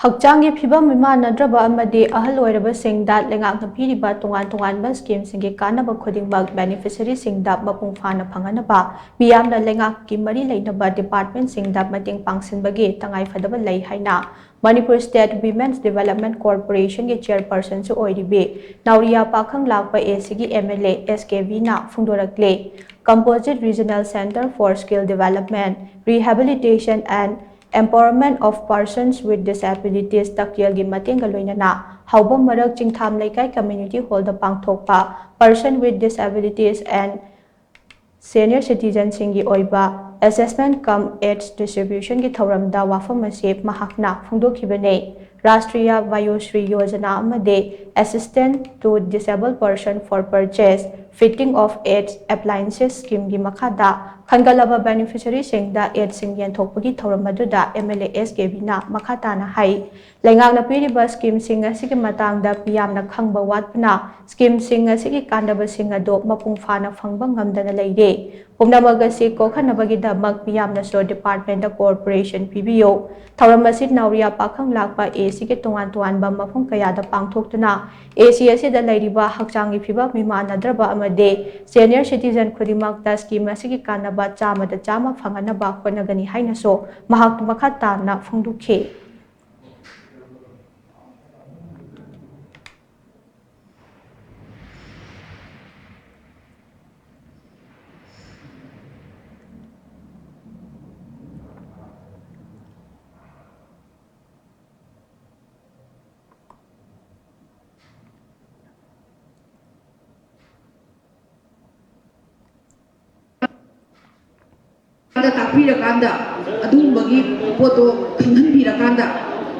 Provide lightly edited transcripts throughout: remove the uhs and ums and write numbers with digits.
Hakchang phivam meemanadraba Amadi Ahal oiraba singda Leingak piriba tonganba scheme singi Kanaba khudingmak beneficiary singda mapung phana Phanghannaba Meeyamna Leingak ki mari leinaba department singda Mateng Pangsinbiyu tangai phadaba haina Manipur State Women's Development Corporation ki Chairperson su oiribi Naoriya Pakhanglakpa AC ki MLA S Kebi na Phongdorakli Composite Regional Center for Skill Development, Rehabilitation and Empowerment of Persons with Disabilities Takyal gi Mateng loinana hauba marak chingtham laikai community hall da pangthokpa person with disabilities and senior citizens singi oiba assessment cum aids distribution ki thoramda wafam ase mahakna phongdokhibane Rashtriya Vayoshree Yojana amade assistant to disabled person for purchase fitting of aids appliances scheme gi makhada Phanghannaba beneficiary singda aids sing yenthokpagi thorammaduda MLA S Kebi na makhatana hai Leingak piriba scheme sing asigi matangda Meeyamna khangba watpana scheme sing asigi kannaba sing ado mapung phana phangba ngamdana leire pumnamaga si kokhanabagi damak Meeyamna so department da corporation pibiyo thoramasi Naoriya Pakhanglakpa AC ki tonganba mafung kayada pangthoktuna AC asida leiriba Hakchang phivam meemanadraba amade senior citizen khudingmak da scheme asigi kannaba chama Phanghannaba honagani haina so mahak makhata na phongdukhe Takpirakanda adumbagi poto khanghanbirakanda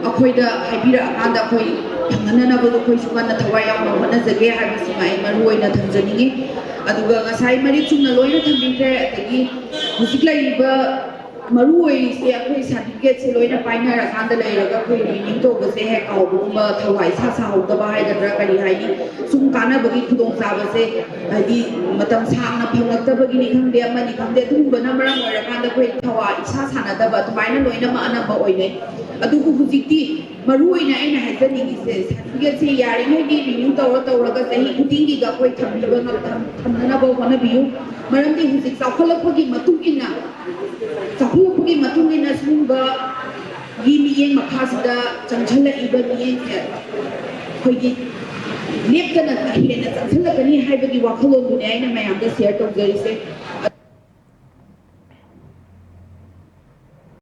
akhoida haibirakanda khoi Phanghannaba khoi sukana thawai yamna honajage habisi mai maruoina thamjaningi aduga ngasai mari chungna loina thambikre adagi husiklaiba maruoi se akhoi certificate se loina painarakanda leiraga khoi meaning to base he kaubumba thawai sa hawdaba haidra kari haini sum kanabagi khudong sabase adi matam sangna phangaktabagi ni khangde amani khangde dumba namara moirakanda khoi thawa isa sanadaba tumaina loina ma anamba oine adugu hujikti maruoina aina haidani se certificate se yari ngai renew tawraga sahi khudingi ga khoi thambiba thamnaba honabiyu maramdi hujik chawkhalapagi matungina Sahupugi matungina sumba yimiyeng makhasida changchala iba miyeng ke khoigi leptana hena changchala kani haibagi wakhalon dune aina mayamda share tawjarise